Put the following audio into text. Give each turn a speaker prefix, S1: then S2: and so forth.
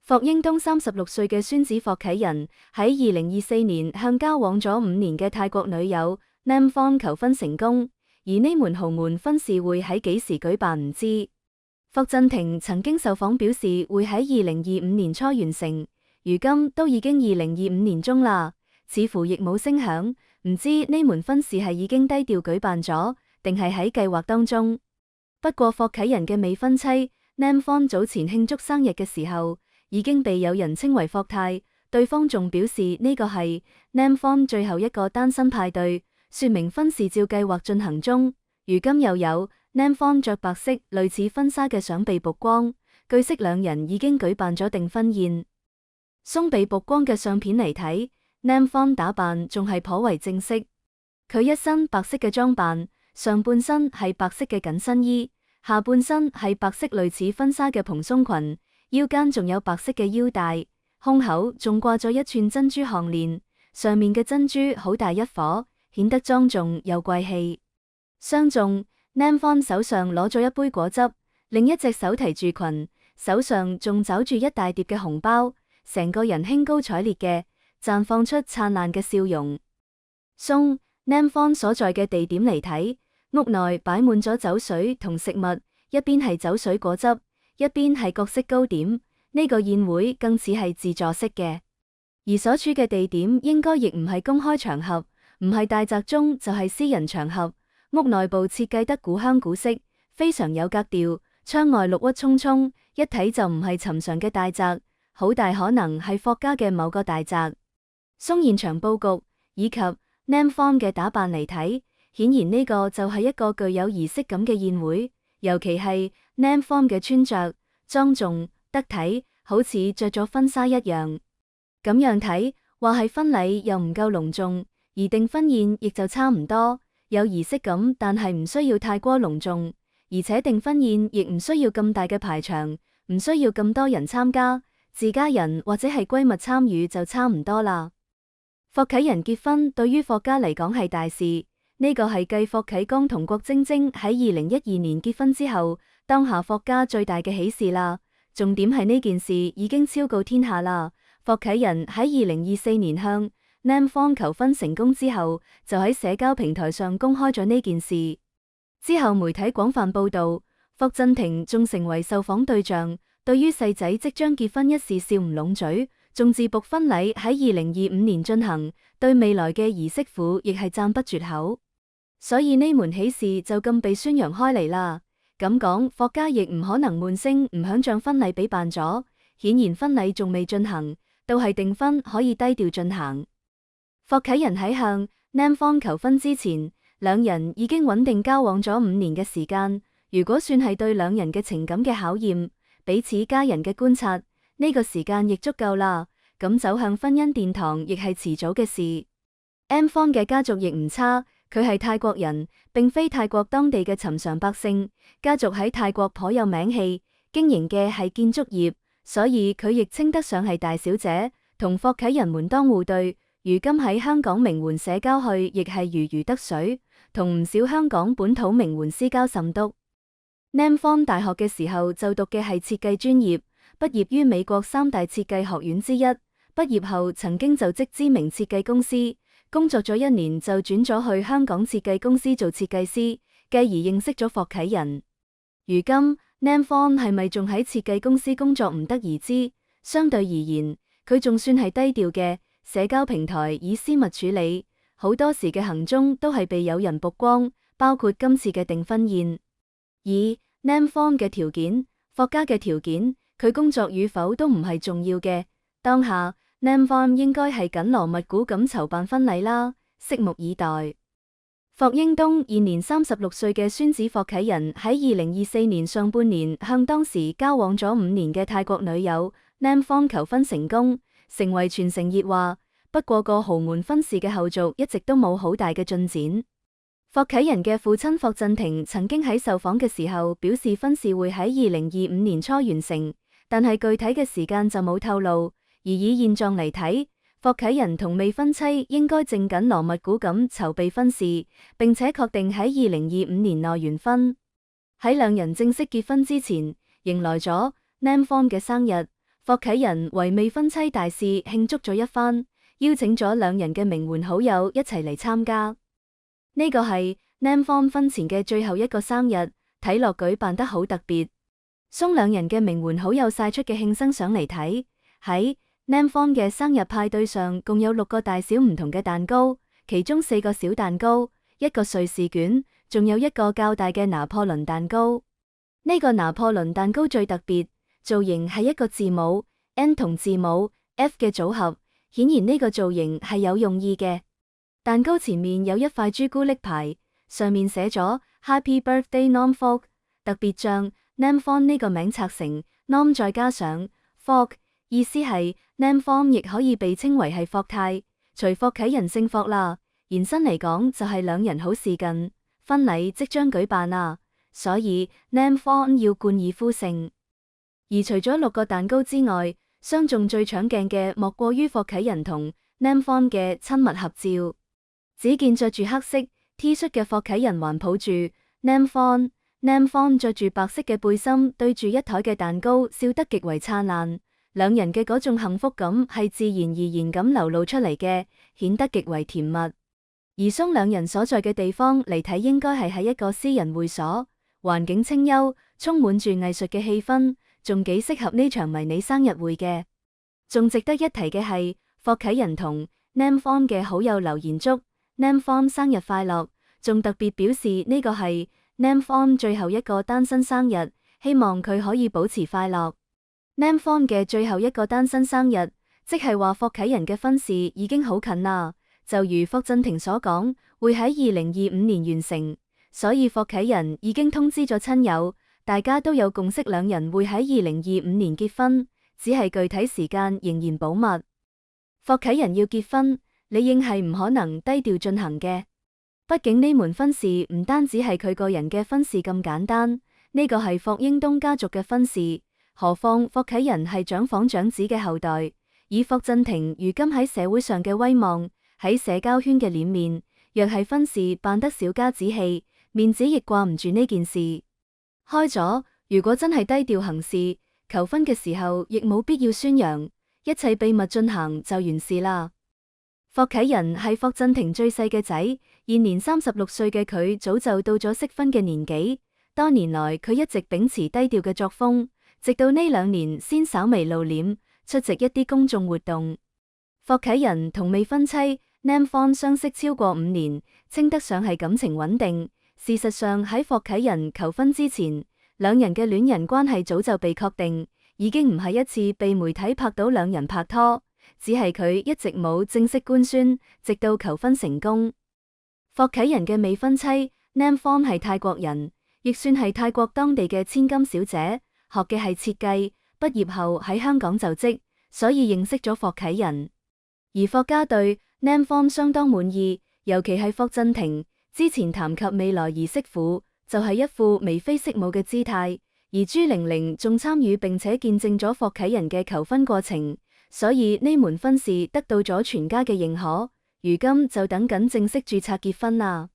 S1: 霍英東36歲嘅孫子霍啟仁喺2024年向交往咗5年嘅泰國女友 Nam Phong 求婚成功，而呢門豪門婚事會喺幾時舉辦唔知。霍震霆曾經受訪表示會喺2025年初完成，如今都已經2025年中啦，似乎亦冇聲響，唔知呢門婚事係已經低調舉辦咗，定係喺計劃當中。不過霍啟仁嘅未婚妻 Nam Phong 早前慶祝生日嘅時候，已經被有人稱為霍太，對方仲表示呢個係 Nam Phong 最後一個單身派對，說明婚事照計劃進行中。如今又有 Nam Phong 着白色類似婚紗嘅相被曝光，據悉兩人已經舉辦咗訂婚宴。從被曝光嘅相片嚟睇， Nam Phong 打扮仲係頗為正式，佢一身白色嘅裝扮，上半身係白色嘅緊身衣，下半身係白色類似婚紗嘅蓬鬆裙，腰間仲有白色嘅腰帶，胸口仲掛咗一串珍珠項鏈，上面嘅珍珠好大一顆，顯得莊重又貴氣。相中 Nam Phong 手上攞咗一杯果汁，另一隻手提住裙，手上仲找住一大碟嘅紅包，成個人興高采烈嘅，綻放出燦爛嘅笑容。從 Nam Phong 所在嘅地點嚟睇，屋內擺滿咗酒水同食物，一邊係酒水果汁，一邊係各式糕點，呢個宴會更似係自助式嘅。而所處嘅地點應該亦唔係公開場合，唔係大宅中就係私人場合。屋內部設計得古香古色，非常有格調，窗外綠鬱蔥蔥，一睇就唔係尋常嘅大宅，好大可能係霍家嘅某個大宅。從現場佈局以及 Nam Phong 嘅打扮嚟睇，顯然呢個就係一個具有儀式感嘅宴會，尤其係 Nam Phong 嘅穿着莊重得體，好似着咗婚紗一樣。咁樣睇，話係婚禮又唔夠隆重，而訂婚宴亦就差唔多。有儀式感，但係唔需要太過隆重，而且訂婚宴亦唔需要咁大嘅排場，唔需要咁多人參加，自家人或者係閨蜜參與就差唔多啦。霍啟仁結婚對於霍家嚟講係大事，呢個係繼霍啟剛同郭晶晶喺2012年結婚之後，當下霍家最大嘅喜事啦。重點係呢件事已經昭告天下啦。霍啟仁喺2024年向Nam Phong 求婚成功之後，就喺社交平台上公開咗呢件事。之後媒體廣泛報道，霍震霆仲成為受訪對象，對於細仔即將結婚一事笑唔攏嘴，仲自曝婚禮喺2025年進行，對未來嘅兒媳婦亦係讚不絕口。所以呢門喜事就咁被宣揚開嚟啦。咁講，霍家亦唔可能悶聲唔響將婚禮俾辦咗，顯然婚禮仲未進行，到係訂婚可以低調進行。霍啟仁喺向 Nam Phong 求婚之前，兩人已經穩定交往咗5年嘅時間。如果算係對兩人嘅情感嘅考驗，彼此家人嘅觀察，呢個時間亦足夠啦。咁走向婚姻殿堂亦係遲早嘅事。Nam Phong 嘅家族亦唔差，佢係泰國人，並非泰國當地嘅尋常百姓。家族喺泰國頗有名氣，經營嘅係建築業，所以佢亦稱得上係大小姐，同霍啟仁門當戶對。如今喺香港名媛社交去，亦係如魚得水，同唔少香港本土名媛私交甚篤。Nam Phong 大學嘅時候就讀嘅係設計專業，畢業於美國3大設計學院之一。畢業後曾經就職知名設計公司，工作咗1年就轉咗去香港設計公司做設計師，繼而認識咗霍啟仁。如今 Nam Phong 係咪仲喺設計公司工作唔得而知，相對而言，佢仲算係低調嘅。社交平台以私密處理，好多時嘅行蹤都係被有人曝光，包括今次嘅訂婚宴。以 Nam Phong 嘅條件，霍家嘅條件，佢工作與否都唔係重要嘅。當下 Nam Phong 應該係緊鑼密鼓咁籌辦婚禮啦，拭目以待。霍英東現年36歲嘅孫子霍啟仁喺2024年上半年向當時交往咗5年嘅泰國女友 Nam Phong 求婚成功，成為全城熱話。不過個豪門婚事嘅後續一直都冇好大嘅進展。霍啟仁嘅父親霍震霆曾經喺受訪嘅時候表示婚事會喺2025年初完成，但係具體嘅時間就冇透露。而以現狀嚟睇，霍啟仁同未婚妻應該正緊鑼密鼓咁籌備婚事，並且確定喺2025年內完婚。喺兩人正式結婚之前，迎來咗 Nam Phong 嘅生日。霍啟仁為未婚妻大事慶祝咗一番，邀請咗兩人嘅名媛好友一齊嚟參加。呢個係 Namfon 婚前嘅最後一個生日，睇落舉辦得好特別。送兩人嘅名媛好友晒出嘅慶生相嚟睇，喺 Namfon 嘅生日派對上共有6個大小唔同嘅蛋糕，其中4個小蛋糕，一個瑞士卷，仲有一個較大嘅拿破崙蛋糕。呢個拿破崙蛋糕最特別，造型係一個字母 N 同字母 F 嘅組合，顯然呢個造型係有用意嘅。蛋糕前面有一塊朱古力牌，上面寫咗 Happy Birthday Namfon， 特別將 Namfon 呢個名拆成 Nam 再加上 Fok， 意思係 Namfon 亦可以被稱為係霍太，隨霍啟仁姓霍啦。延伸嚟講就係兩人好事近，婚禮即將舉辦啦，所以 Namfon 要冠以夫姓。而除咗6個蛋糕之外，相中最搶鏡嘅莫過於霍啟仁同 Namfon 嘅親密合照。只見着住黑色 T 恤嘅霍啟仁環抱住 Namfon 着住白色嘅背心，對住一台嘅蛋糕，笑得極為燦爛。兩人嘅嗰種幸福感係自然而然咁流露出嚟嘅，顯得極為甜蜜。而送兩人所在嘅地方嚟睇，應該係喺一個私人會所，環境清幽，充滿住藝術嘅氣氛，仲幾適合呢場迷你生日會嘅。仲值得一提嘅係，霍啟仁同 Namfon 嘅好友留言祝 Namfon 生日快樂，仲特別表示呢個係 Namfon 最後一個單身生日，希望佢可以保持快樂。Namfon 嘅最後一個單身生日，即係話霍啟仁嘅婚事已經好近啦，就如霍震霆所講，會喺2025年完成，所以霍啟仁已經通知咗親友，大家都有共識，兩人會喺2025年結婚，只係具體時間仍然保密。霍啟仁要結婚，理應係唔可能低調進行嘅，畢竟呢門婚事唔單止係佢個人嘅婚事咁簡單，呢個係霍英東家族嘅婚事。何況霍啟仁係長房長子嘅後代，以霍震霆如今喺社會上嘅威望，喺社交圈嘅臉面，若係婚事辦得小家子氣，面子亦掛唔住呢件事。開咗，如果真係低調行事，求婚嘅時候亦冇必要宣揚，一切秘密進行就完事啦。霍啟仁係霍震霆最細嘅仔，現年36歲嘅佢早就到咗適婚嘅年紀，多年來佢一直秉持低調嘅作風，直到呢2年先稍微露臉，出席一啲公眾活動。霍啟仁同未婚妻 Namfon 相識超過5年，稱得上係感情穩定。事實上喺霍啟仁求婚之前，兩人嘅戀人關係早就被確定，已經唔係一次被媒體拍到兩人拍拖，只係佢一直冇正式官宣，直到求婚成功。霍啟仁嘅未婚妻 Namfon 係泰國人，亦算係泰國當地嘅千金小姐。學嘅係設計，畢業後喺香港就職，所以認識咗霍啟仁。而霍家對 Namfon 相當滿意，尤其係霍震霆之前談及未來兒媳婦，就係一副眉飛色舞嘅姿態。而朱玲玲仲參與並且見證咗霍啟仁嘅求婚過程，所以呢門婚事得到咗全家嘅認可。如今就等緊正式註冊結婚啦。